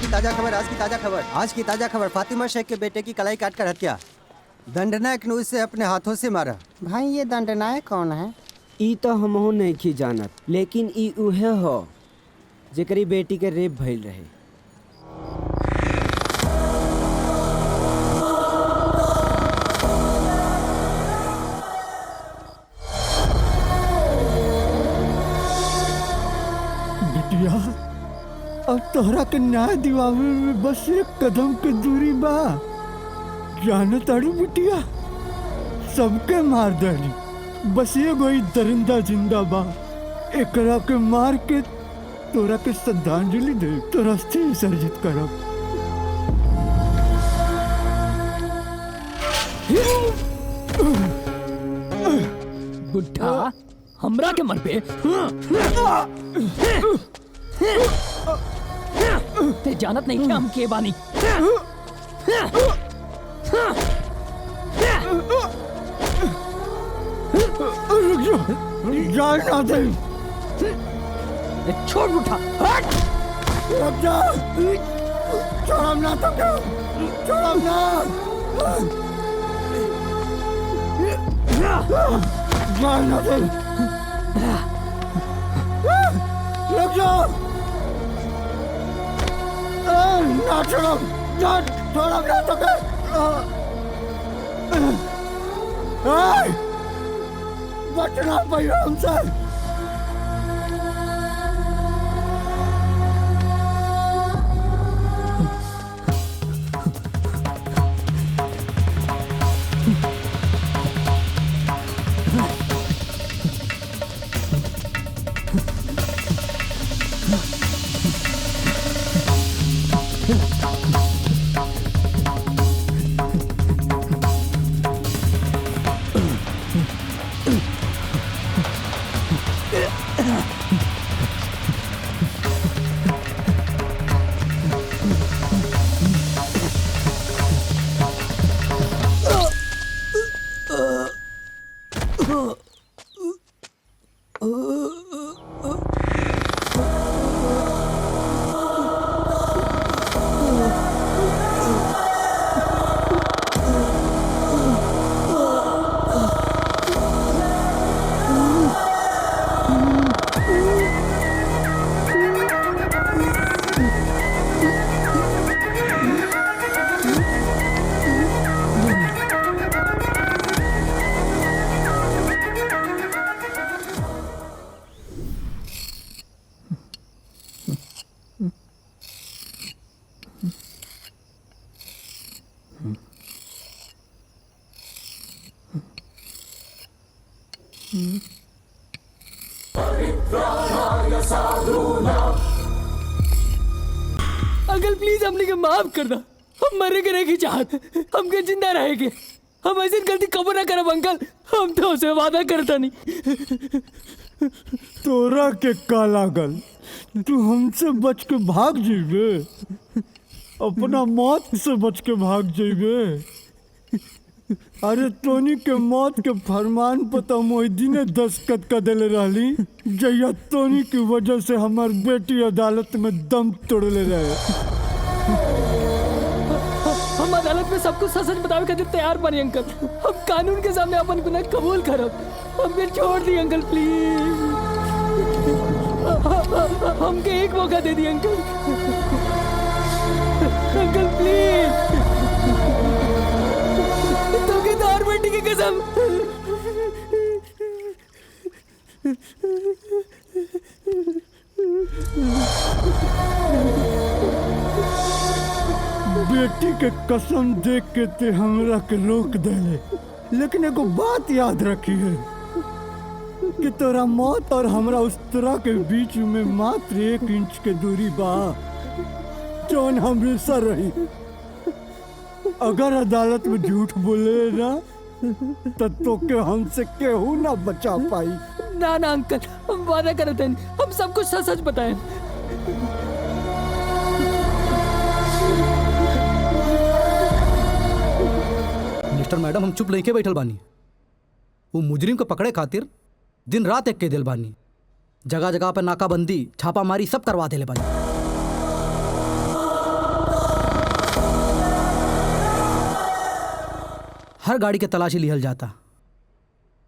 की ताजा खबर फातिमा शेख के बेटे की कलाई काटकर हत्या। दंडनायक ने उसे अपने हाथों से मारा। भाई ये दंडनायक कौन है? ई तो हमहू नहीं जानत, लेकिन ई उहे हो जेकरी बेटी के रेप भइल रहे। बिटिया, अब तोहरा के न्याय दिवावे में बस एक कदम के दूरी बा। जाने ताड़ी बिटिया, सबके मार डाली, बस ये कोई दरिंदा जिंदा बा। एकरा के मार के तोरा के श्रद्धांजलि दे तोरा अस्थि विसर्जित करब। बुढ़ा हमरा के मर पे ते जानत नहीं कि हम के बानी। जान ना दे, छोड़ बुढ़ा, हट। रुक जा, छोड़म ना तो क्या, छोड़म ना। जान ना दे, रुक जा, ना छोड़म, ना छोड़म ना तो क्या। बचना पाइए हमसे। अंकल प्लीज हमने के माफ कर दा। हम मरे के नहीं चाहत, हमके जिंदा रहेगे। हम ऐसी गलती कबो ना करब अंकल, हम तो उसे वादा करता नहीं। तोरा के का लागल, तू हमसे बच के भाग जेबे, अपना मौत से बच के भाग जेबे। अरे तोनी के मौत के फरमान पता मोहिदीने दस्तखत कर देले रहली, जैया तोनी की वजह से हमार बेटी अदालत में दम तोड़ले रहे। हम अदालत में सबको सच बतावे खातिर तैयार बनी अंकल। हम कानून के सामने अपन गुनाह कबूल करब। हमके छोड़ दी अंकल प्लीज, हमके एक मौका दे दी अंकल। अंकल प्लीज, तुमके दार बेटी की कसम। बेटी के कसम देख के ते हमरा के रोक देले, लेकिन एगो बात याद रखी है कि तोरा मौत और हमरा उस तरह के बीच में मात्र 1 इंच के दूरी बा, जौन हमेशा रही। अगर अदालत में झूठ बोले ना तो के हमसे केहू ना बचा पाई। ना ना अंकल, हम वादा करते हैं, हम सब कुछ सच सच बताएं। मिस्टर मैडम, हम चुप लेके बैठल बानी। वो मुजरिम को पकड़े खातिर दिन रात एक के दिल बानी, जगह जगह पर नाकाबंदी, छापामारी सब करवा देले बानी। हर गाड़ी के तलाशी लिहल जाता।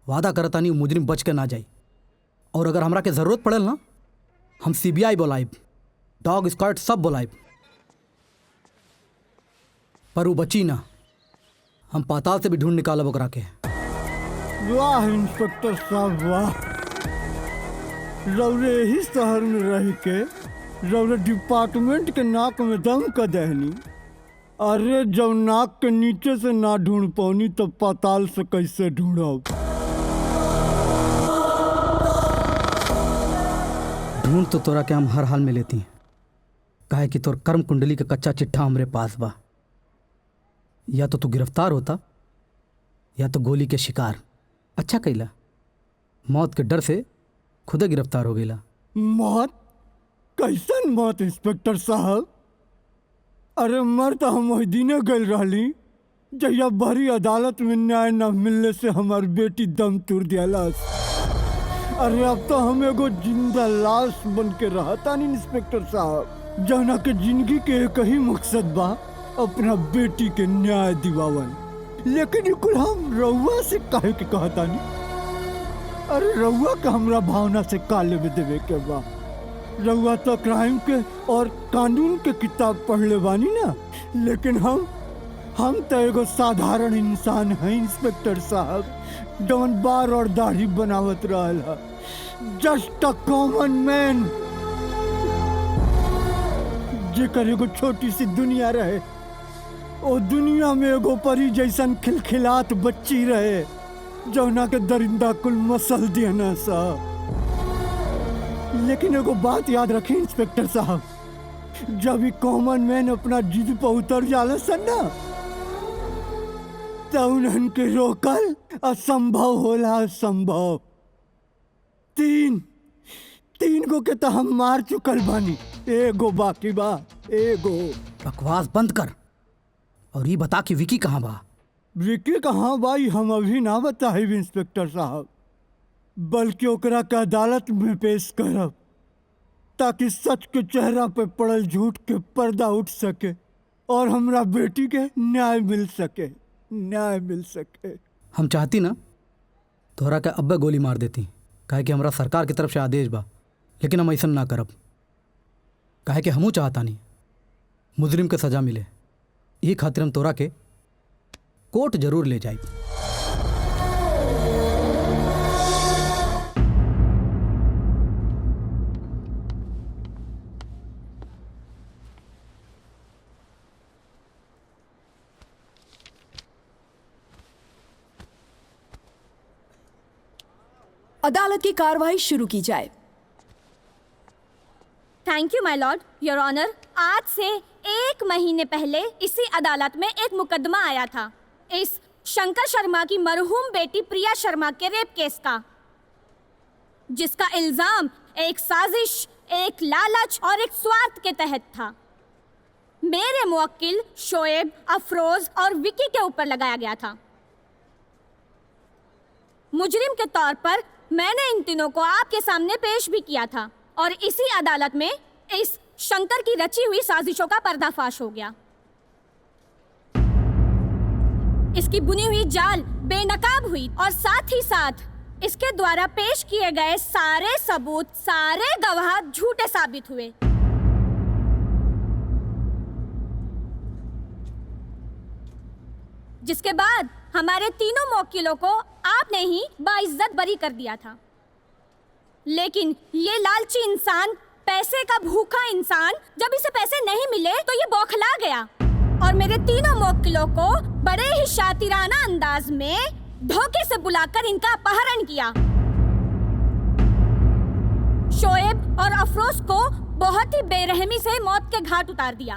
वादा करता नहीं मुजरिम बच के ना जाई। और अगर हमरा के जरूरत पड़ल ना, हम CBI बुलाइब, डॉग स्क्वाड सब बुलाइब, पर वो बची ना। हम पाताल से भी ढूंढ निकालब ओकरा के। वाह इंस्पेक्टर साहब वाह, रौरे ही शहर में रह के रौरे डिपार्टमेंट के नाक में दम का दहनी। अरे जब नाक के नीचे से ना ढूंढ पौनी तो पाताल से कैसे ढूंढब। ढूंढ तो तोरा के हम हर हाल में लेती हैं, काहे कि तोर कर्म कुंडली का कच्चा चिट्ठा हमरे पास बा। या तो तू गिरफ्तार होता या तो गोली के शिकार। अच्छा कैला, मौत के डर से खुदे गिरफ्तार हो गईला। मौत? कैसन मौत इंस्पेक्टर साहब? अरे मर तो हम वही दिने गए रहली जहिया बड़ी अदालत में न्याय न मिलने से हमार बेटी दम तोड़ दियालस। अरे अब तो हम एगो जिंदा लाश बन के रहता नहीं इंस्पेक्टर साहब, जौना के जिंदगी के एक ही मकसद बा अपना बेटी के न्याय दिवावन। लेकिन ये कुल हम रउआ से काहे के कहता नहीं। अरे रउआ का हमरा भावना से काले में देवे के बा। रउआ तो क्राइम के और कानून के किताब पढ़ ले बानी ना, लेकिन हम तो एगो साधारण इंसान है इंस्पेक्टर साहब, जौन बार और दाढ़ी बनावत रहल है। जस्ट अ कॉमन मैन, जेकर एगो छोटी सी दुनिया रहे, ओ दुनिया में एगो परी जैसन खिलखिलात बच्ची रहे, जौना के दरिंदा कुल मसल देना साहब। लेकिन एगो बात याद रखें इंस्पेक्टर साहब, जब भी कॉमन मैन अपना जिद पर उतर जाला सन ना, तो उन्हन के रोकल असंभव होला। असंभव। तीन गो के तो हम मार चुकल बानी, एगो बाकी बा। एगो। बकवास बंद कर और ये बता कि विकी कहाँ बा। विकी कहाँ बा हम अभी ना बताइब इंस्पेक्टर साहब, बल्कि ओकरा के अदालत में पेश करब, ताकि सच के चेहरा पे पड़ल झूठ के पर्दा उठ सके और हमरा बेटी के न्याय मिल सके। न्याय मिल सके। हम चाहती ना तोहरा के अब्बे गोली मार देती, काहे कि हमरा सरकार की तरफ से आदेश बा, लेकिन हम ऐसा ना करब, काहे कि हमू चाहता नहीं मुजरिम के सजा मिले। यही खातिर हम तोरा के कोर्ट जरूर ले जाए। अदालत की कार्रवाई शुरू की जाए। Thank you my lord, your honour. आज से 1 महीने पहले इसी अदालत में एक मुकदमा आया था, इस शंकर शर्मा की मरहूम बेटी प्रिया शर्मा के रेप केस का, जिसका इल्जाम एक साजिश, एक लालच और एक स्वार्थ के तहत था। मेरे मुवक्किल शोएब, अफरोज और विकी के ऊपर लगाया गया था। मुजरिम के तौर पर मैंने इन तीनों को आपके सामने पेश भी किया था और इसी अदालत में इस शंकर की रची हुई साजिशों का पर्दाफाश हो गया। इसकी बुनी हुई जाल बेनकाब हुई और साथ ही साथ इसके द्वारा पेश किए गए सारे सबूत, सारे गवाह झूठे साबित हुए। जिसके बाद हमारे तीनों मुवक्किलों को आपने ही बाइज्जत बरी कर दिया था। लेकिन ये लालची इंसान, पैसे का भूखा इंसान, जब इसे पैसे नहीं मिले तो ये बौखला गया और मेरे तीनों मुवक्किलों को बड़े ही शातिराना अंदाज में धोखे से बुलाकर इनका अपहरण किया। शोएब और अफरोज को बहुत ही बेरहमी से मौत के घाट उतार दिया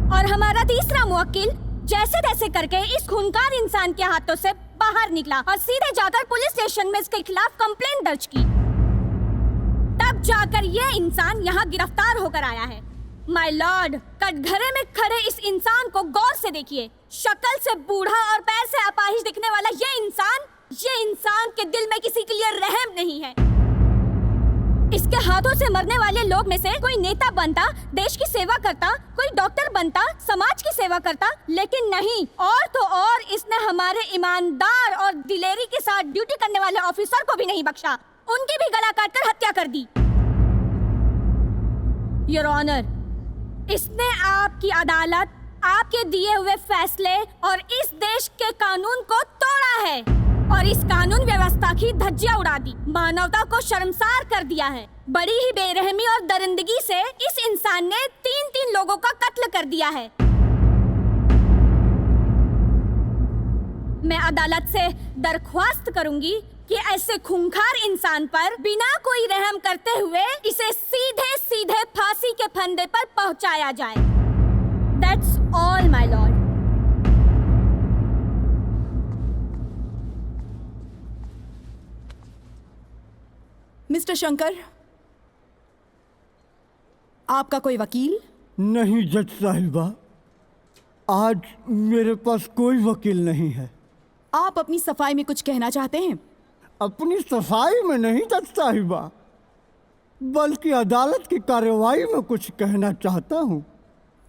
और हमारा तीसरा मुवक्किल जैसे तैसे करके इस खूनकार इंसान के हाथों से बाहर निकला और सीधे जाकर पुलिस स्टेशन में इसके खिलाफ कंप्लेंट दर्ज की। तब जाकर ये इंसान यहाँ गिरफ्तार होकर आया है। माय लॉर्ड, कटघरे में खड़े इस इंसान को गौर से देखिए। शक्ल से बूढ़ा और पैर से अपाहिज दिखने वाला ये इंसान के दिल में किसी के लिए रहम नहीं है। इस इसके हाथों से मरने वाले लोग में से कोई नेता बनता, देश की सेवा करता, कोई डॉक्टर बनता, समाज की सेवा करता, लेकिन नहीं। और तो और इसने हमारे ईमानदार और दिलेरी के साथ ड्यूटी करने वाले ऑफिसर को भी नहीं बख्शा, उनकी भी गला काटकर हत्या कर दी। योर ऑनर, इसने आपकी अदालत, आपके दिए हुए फैसले और इस देश के कानून को तोड़ा है और इस कानून व्यवस्था की धज्जियां उड़ा दी, मानवता को शर्मसार कर दिया है। बड़ी ही बेरहमी और दरिंदगी से इस इंसान ने 3 लोगों का कत्ल कर दिया है। मैं अदालत से दरख्वास्त करूंगी कि ऐसे खूंखार इंसान पर बिना कोई रहम करते हुए इसे सीधे सीधे फांसी के फंदे पर पहुंचाया जाए। That's all, my lord. Mister Shankar, आपका कोई वकील? नहीं जज साहिबा, आज मेरे पास कोई वकील नहीं है। आप अपनी सफाई में कुछ कहना चाहते हैं? अपनी सफाई में नहीं जज साहिबा, बल्कि अदालत की कार्रवाई में कुछ कहना चाहता हूँ।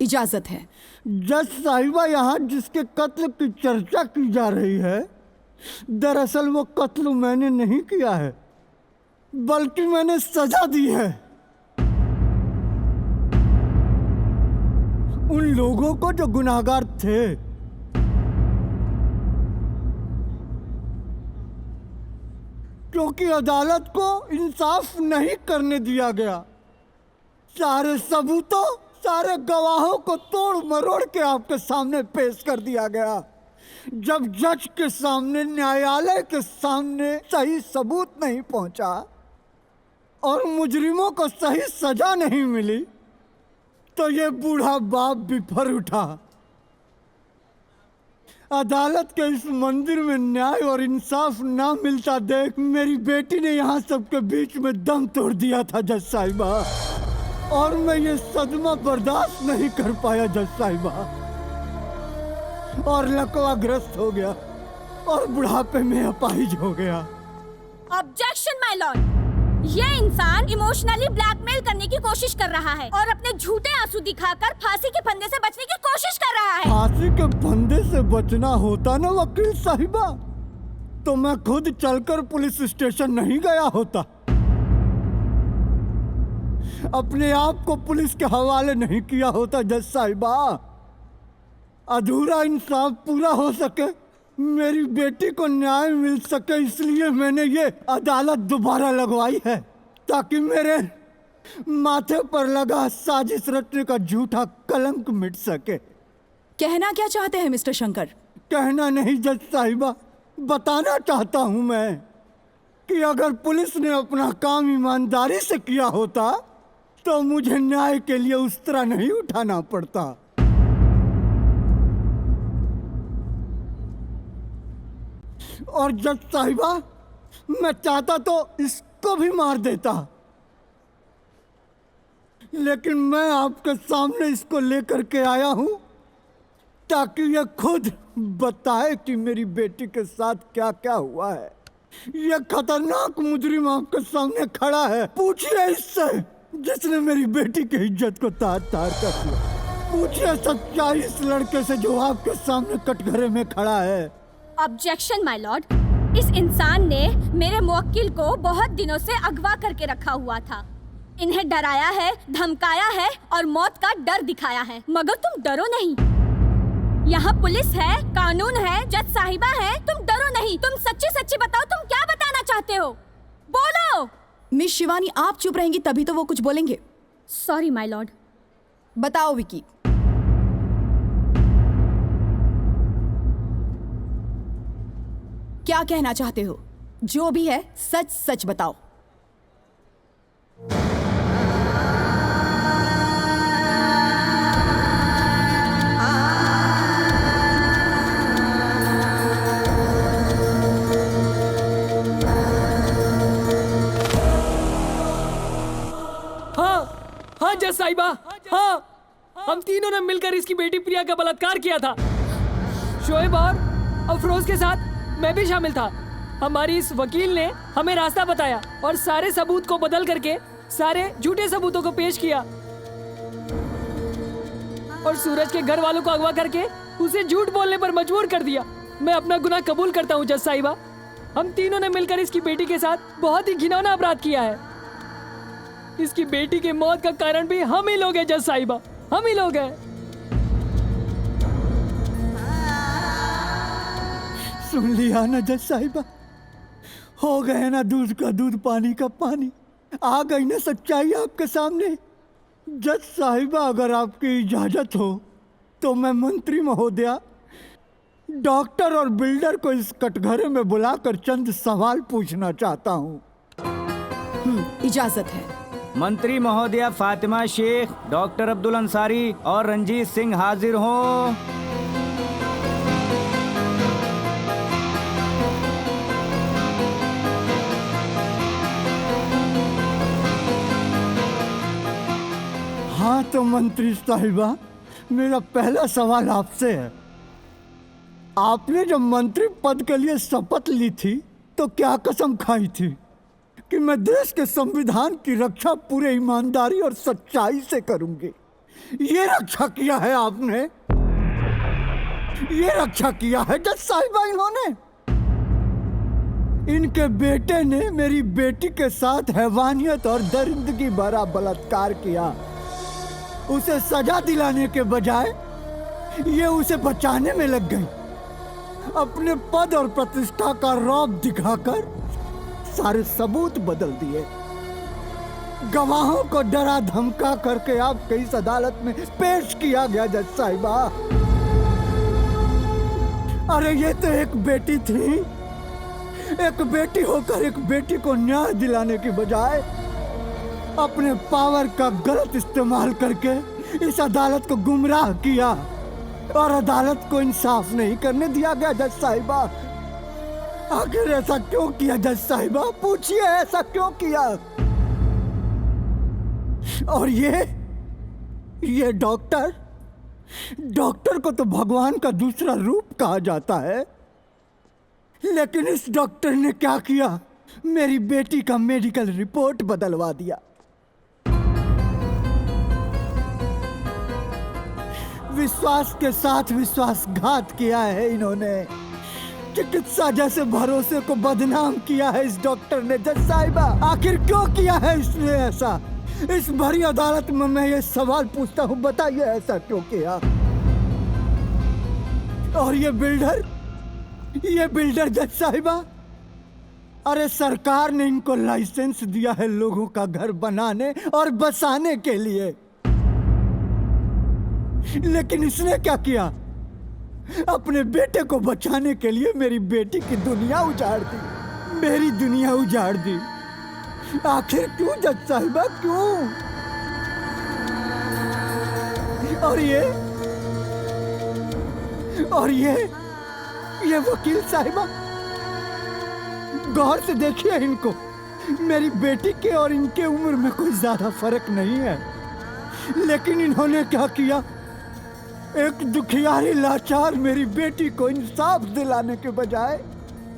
इजाजत है। जज साहिबा, यहाँ जिसके कत्ल की चर्चा की जा रही है, दरअसल वो कत्ल मैंने नहीं किया है, बल्कि मैंने सजा दी है उन लोगों को जो गुनाहगार थे। क्योंकि अदालत को इंसाफ नहीं करने दिया गया, सारे सबूतों, सारे गवाहों को तोड़ मरोड़ के आपके सामने पेश कर दिया गया। जब जज के सामने, न्यायालय के सामने सही सबूत नहीं पहुंचा और मुजरिमों को सही सजा नहीं मिली, तो ये बूढ़ा बाप बिफर उठा। अदालत के इस मंदिर में न्याय और इंसाफ ना मिलता देख मेरी बेटी ने यहाँ सबके बीच में दम तोड़ दिया था जज साहिबा, और मैं ये सदमा बर्दाश्त नहीं कर पाया जज साहिबा, और लकवाग्रस्त हो गया और बुढ़ापे में अपाहिज हो गया। ऑब्जेक्शन माय लॉर्ड, ये इंसान इमोशनली ब्लैकमेल करने की कोशिश कर रहा है और अपने झूठे आंसू दिखाकर फांसी के फंदे से बचने की कोशिश कर रहा है। फांसी के फंदे से बचना होता ना वकील साहिबा, तो मैं खुद चलकर पुलिस स्टेशन नहीं गया होता, अपने आप को पुलिस के हवाले नहीं किया होता जज साहिबा। अधूरा इंसाफ पूरा हो सके, मेरी बेटी को न्याय मिल सके, इसलिए मैंने ये अदालत दोबारा लगवाई है, ताकि मेरे माथे पर लगा साजिश रचने का झूठा कलंक मिट सके। कहना क्या चाहते हैं मिस्टर शंकर? कहना नहीं जज साहिबा, बताना चाहता हूं मैं कि अगर पुलिस ने अपना काम ईमानदारी से किया होता तो मुझे न्याय के लिए उस तरह नहीं उठाना पड़ता। और जज साहिबा, मैं चाहता तो इसको भी मार देता, लेकिन मैं आपके सामने इसको लेकर के आया हूं ताकि ये खुद बताए कि मेरी बेटी के साथ क्या क्या हुआ है। ये खतरनाक मुजरिम आपके सामने खड़ा है, पूछिए इससे जिसने मेरी बेटी की इज्जत को तार तार कर दिया। पूछिए सच्चाई इस लड़के से जो आपके सामने कटघरे में खड़ा है। ऑब्जेक्शन माय लॉर्ड, इस इंसान ने मेरे मुवक्किल को बहुत दिनों से अगवा करके रखा हुआ था, इन्हें डराया है, धमकाया है और मौत का डर दिखाया है, मगर तुम डरो नहीं। यहाँ पुलिस है, कानून है, जज साहिबा है, तुम डरो नहीं। तुम सच्ची सच्ची बताओ, तुम क्या बताना चाहते हो, बोलो। मिस शिवानी, आप चुप रहेंगी तभी तो वो कुछ बोलेंगे। Sorry my Lord. बताओ विकी। क्या कहना चाहते हो? जो भी है सच सच बताओ। हाँ जज साहिबा, हाँ, हम तीनों ने मिलकर इसकी बेटी प्रिया का बलात्कार किया था। शोएब और अफरोज के साथ मैं भी शामिल था। हमारी इस वकील ने हमें रास्ता बताया और सारे सबूत को बदल करके सारे झूठे सबूतों को पेश किया और सूरज के घर वालों को अगवा करके उसे झूठ बोलने पर मजबूर कर दिया। मैं अपना गुनाह कबूल करता हूँ जज साहिबा। हम तीनों ने मिलकर इसकी बेटी के साथ बहुत ही घिनौना अपराध किया है। इसकी बेटी की मौत का कारण भी हम ही लोग हैं जज साहिबा, हम ही लोग हैं। सुन लिया ना जज साहिबा, हो गए ना दूध का दूध पानी का पानी, आ गई ना सच्चाई आपके सामने। जज साहिबा अगर आपकी इजाजत हो तो मैं मंत्री महोदया डॉक्टर और बिल्डर को इस कटघरे में बुलाकर चंद सवाल पूछना चाहता हूँ। इजाजत है। मंत्री महोदया फातिमा शेख, डॉक्टर अब्दुल अंसारी और रंजीत सिंह हाजिर हों। हाँ तो मंत्री साहिबा, मेरा पहला सवाल आपसे है। आपने जब मंत्री पद के लिए शपथ ली थी तो क्या कसम खाई थी कि मैं देश के संविधान की रक्षा पूरे ईमानदारी और सच्चाई से करूंगी? ये रक्षा किया है आपने, ये रक्षा किया है जज साहिबा इन्होंने। इनके बेटे ने मेरी बेटी के साथ हैवानियत और दरिंदगी भरा बलात्कार किया। उसे सजा दिलाने के बजाय ये उसे बचाने में लग गई। अपने पद और प्रतिष्ठा का रौब दिखाकर सारे सबूत बदल दिए। गवाहों को डरा धमका करके आपके इस अदालत में पेश किया गया जज साहिबा। अरे ये तो एक बेटी थी, एक बेटी होकर एक बेटी को न्याय दिलाने की बजाय अपने पावर का गलत इस्तेमाल करके इस अदालत को गुमराह किया और अदालत को इंसाफ नहीं करने दिया गया जज साहिबा। आखिर ऐसा क्यों किया जज साहिबा? पूछिए ऐसा क्यों किया? और ये डॉक्टर को तो भगवान का दूसरा रूप कहा जाता है, लेकिन इस डॉक्टर ने क्या किया? मेरी बेटी का मेडिकल रिपोर्ट बदलवा दिया। विश्वास के साथ विश्वासघात किया है इन्होंने। चिकित्सा जैसे भरोसे को बदनाम किया है इस डॉक्टर ने जज साहिबा। आखिर क्यों किया है इसने ऐसा? इस भरी अदालत में मैं ये सवाल पूछता हूँ, बताइए ऐसा क्यों किया? और ये बिल्डर जज साहिबा, अरे सरकार ने इनको लाइसेंस दिया है लोगों का घर बनाने और बसाने के लिए, लेकिन इसने क्या किया? अपने बेटे को बचाने के लिए मेरी बेटी की दुनिया उजाड़ दी, मेरी दुनिया उजाड़ दी। आखिर क्यों जज साहिबा, क्यों? और ये वकील साहिबा, गौर से देखिए इनको। मेरी बेटी के और इनके उम्र में कोई ज्यादा फर्क नहीं है, लेकिन इन्होंने क्या किया? एक दुखियारी लाचार मेरी बेटी को इंसाफ दिलाने के बजाय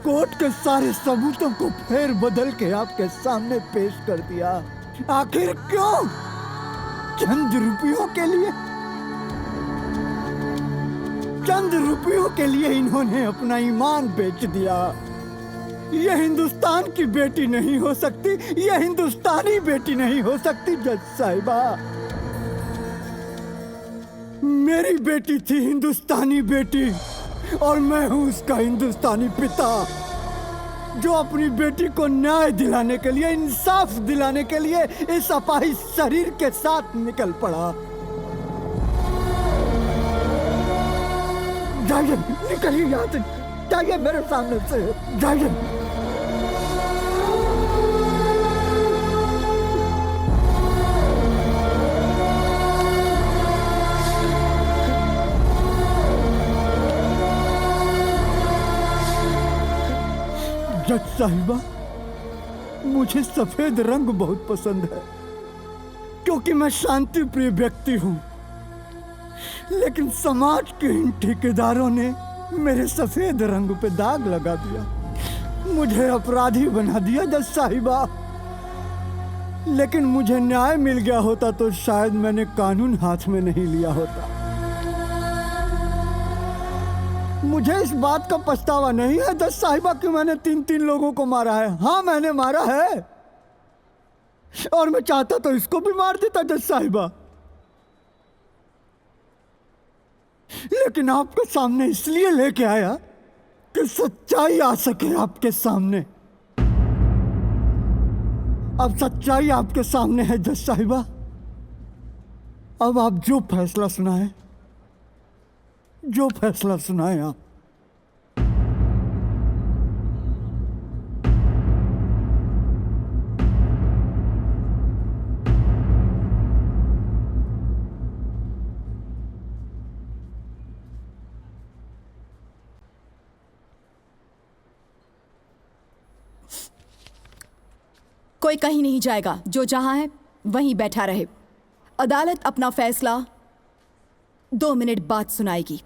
कोर्ट के सारे सबूतों को फेर बदल के आपके सामने पेश कर दिया। आखिर क्यों? चंद रुपयों के लिए? चंद रुपयों के लिए इन्होंने अपना ईमान बेच दिया। ये हिंदुस्तान की बेटी नहीं हो सकती, ये हिंदुस्तानी बेटी नहीं हो सकती जज साहिबा। मेरी बेटी थी हिंदुस्तानी बेटी और मैं हूं उसका हिंदुस्तानी पिता, जो अपनी बेटी को न्याय दिलाने के लिए, इंसाफ दिलाने के लिए इस अपाहिज शरीर के साथ निकल पड़ा। जाइए, निकलिए यहाँ से, जाइए मेरे सामने से, जाइए। जज साहिबा, मुझे सफेद रंग बहुत पसंद है क्योंकि मैं शांति प्रिय व्यक्ति हूँ, लेकिन समाज के इन ठेकेदारों ने मेरे सफेद रंग पे दाग लगा दिया, मुझे अपराधी बना दिया जज साहिबा। लेकिन मुझे न्याय मिल गया होता तो शायद मैंने कानून हाथ में नहीं लिया होता। मुझे इस बात का पछतावा नहीं है जज साहिबा कि मैंने 3 लोगों को मारा है। हाँ, मैंने मारा है और मैं चाहता तो इसको भी मार देता जज साहिबा, लेकिन आपके सामने इसलिए लेके आया कि सच्चाई आ सके आपके सामने। अब सच्चाई आपके सामने है जज साहिबा। अब आप जो फैसला सुनाए, जो फैसला सुनाए आप। कोई कहीं नहीं जाएगा, जो जहां है वहीं बैठा रहे। अदालत अपना फैसला 2 मिनट बाद सुनाएगी।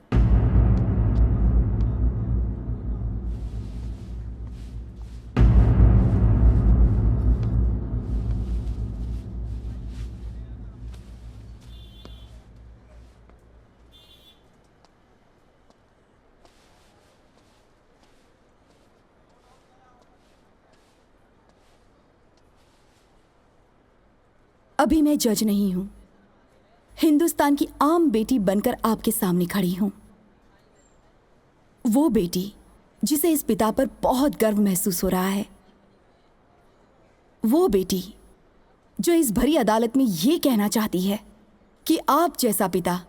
अभी मैं जज नहीं हूं, हिंदुस्तान की आम बेटी बनकर आपके सामने खड़ी हूं। वो बेटी जिसे इस पिता पर बहुत गर्व महसूस हो रहा है। वो बेटी जो इस भरी अदालत में ये कहना चाहती है कि आप जैसा पिता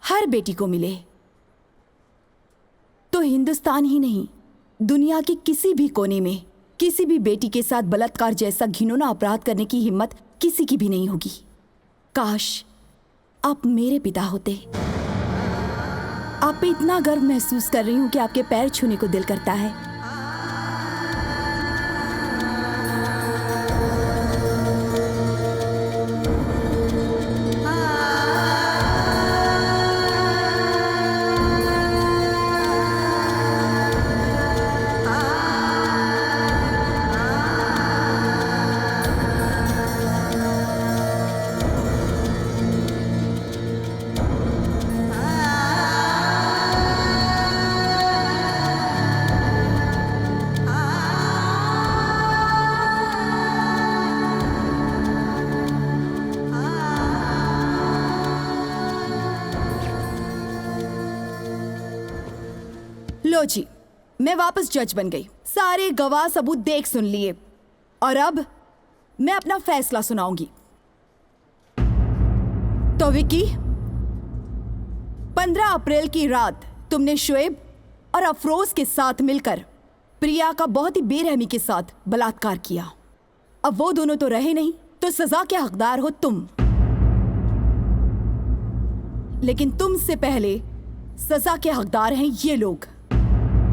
हर बेटी को मिले, तो हिंदुस्तान ही नहीं, दुनिया के किसी भी कोने में किसी भी बेटी के साथ बलात्कार जैसा घिनौना अपराध करने की हिम्मत किसी की भी नहीं होगी। काश आप मेरे पिता होते। आप पे इतना गर्व महसूस कर रही हूं कि आपके पैर छूने को दिल करता है। लो जी, मैं वापस जज बन गई। सारे गवाह सबूत देख सुन लिए और अब मैं अपना फैसला सुनाऊंगी। तो विकी, 15 अप्रैल की रात तुमने शोएब और अफरोज के साथ मिलकर प्रिया का बहुत ही बेरहमी के साथ बलात्कार किया। अब वो दोनों तो रहे नहीं, तो सजा के हकदार हो तुम। लेकिन तुमसे पहले सजा के हकदार हैं ये लोग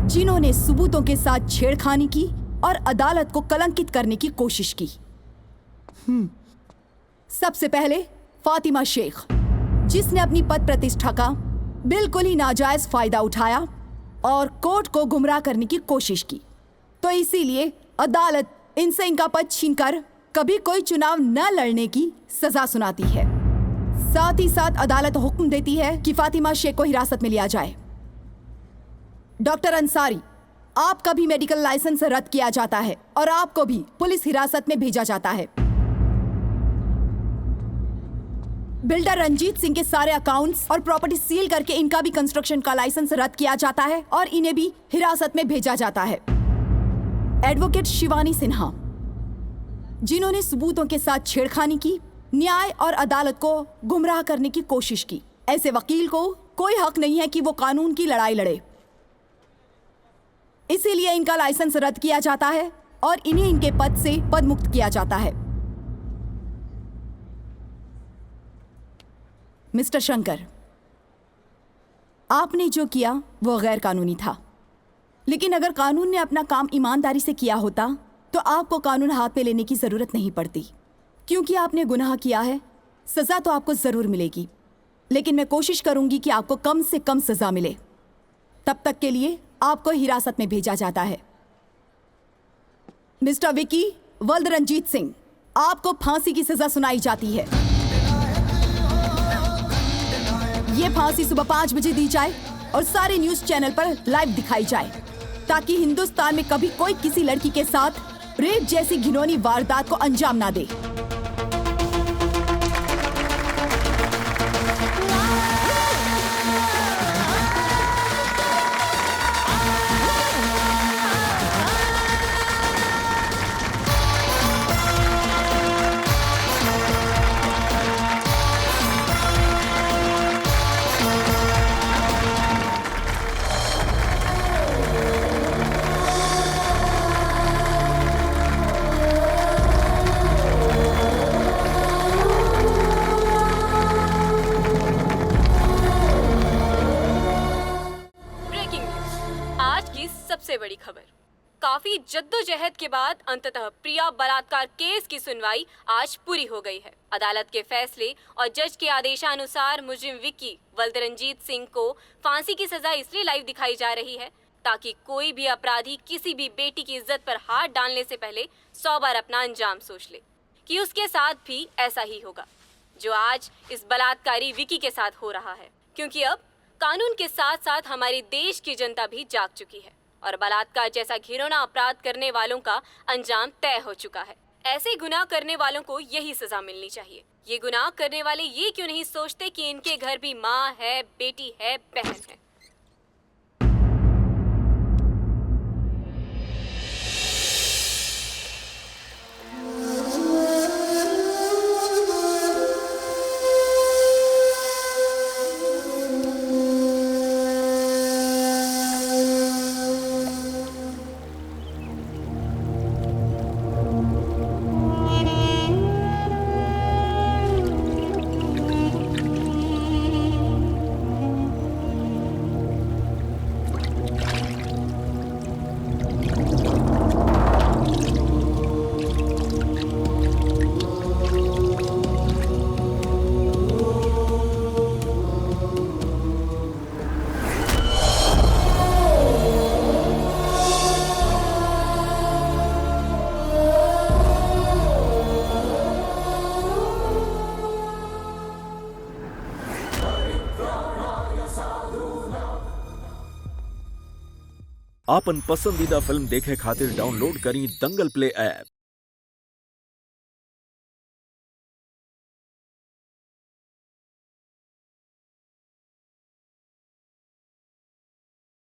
जिन्होंने सबूतों के साथ छेड़खानी की और अदालत को कलंकित करने की कोशिश की। सबसे पहले फातिमा शेख, जिसने अपनी पद प्रतिष्ठा का बिल्कुल ही नाजायज फायदा उठाया और कोर्ट को गुमराह करने की कोशिश की। तो इसीलिए अदालत इनसे इनका पद छीनकर कभी कोई चुनाव न लड़ने की सजा सुनाती है। साथ ही साथ अदालत हुक्म देती है कि फातिमा शेख को हिरासत में लिया जाए। डॉक्टर अंसारी, आपका भी मेडिकल लाइसेंस रद्द किया जाता है और आपको भी पुलिस हिरासत में भेजा जाता है। बिल्डर रंजीत सिंह के सारे अकाउंट्स और प्रॉपर्टी सील करके इनका भी कंस्ट्रक्शन का लाइसेंस रद्द किया जाता है और इन्हें भी हिरासत में भेजा जाता है। एडवोकेट शिवानी सिन्हा, जिन्होंने सबूतों के साथ छेड़खानी की, न्याय और अदालत को गुमराह करने की कोशिश की, ऐसे वकील को कोई हक नहीं है कि वो कानून की लड़ाई लड़े। इसीलिए इनका लाइसेंस रद्द किया जाता है और इन्हें इनके पद से पदमुक्त किया जाता है। मिस्टर शंकर, आपने जो किया वो गैर कानूनी था, लेकिन अगर कानून ने अपना काम ईमानदारी से किया होता तो आपको कानून हाथ में लेने की जरूरत नहीं पड़ती। क्योंकि आपने गुनाह किया है, सजा तो आपको जरूर मिलेगी, लेकिन मैं कोशिश करूंगी कि आपको कम से कम सजा मिले। तब तक के लिए आपको हिरासत में भेजा जाता है। मिस्टर विकी वल्द रंजीत सिंह, आपको फांसी की सजा सुनाई जाती है। ये फांसी सुबह 5 बजे दी जाए और सारे न्यूज चैनल पर लाइव दिखाई जाए, ताकि हिंदुस्तान में कभी कोई किसी लड़की के साथ रेप जैसी घिनौनी वारदात को अंजाम ना दे। सबसे बड़ी खबर, काफी जद्दोजहद के बाद अंततः प्रिया बलात्कार केस की सुनवाई आज पूरी हो गई है। अदालत के फैसले और जज के आदेशानुसार मुजरिम विक्की वल्दरंजीत सिंह को फांसी की सजा इसलिए लाइव दिखाई जा रही है ताकि कोई भी अपराधी किसी भी बेटी की इज्जत पर हाथ डालने से पहले 100 बार अपना अंजाम सोच ले कि उसके साथ भी ऐसा ही होगा जो आज इस बलात्कारी विक्की के साथ हो रहा है। क्योंकि अब कानून के साथ साथ हमारे देश की जनता भी जाग चुकी है और बलात्कार जैसा घिनौना अपराध करने वालों का अंजाम तय हो चुका है। ऐसे गुनाह करने वालों को यही सजा मिलनी चाहिए। ये गुनाह करने वाले ये क्यों नहीं सोचते कि इनके घर भी माँ है, बेटी है, बहन है। आपन पसंदीदा फिल्म देखे खातिर डाउनलोड करी दंगल प्ले ऐप।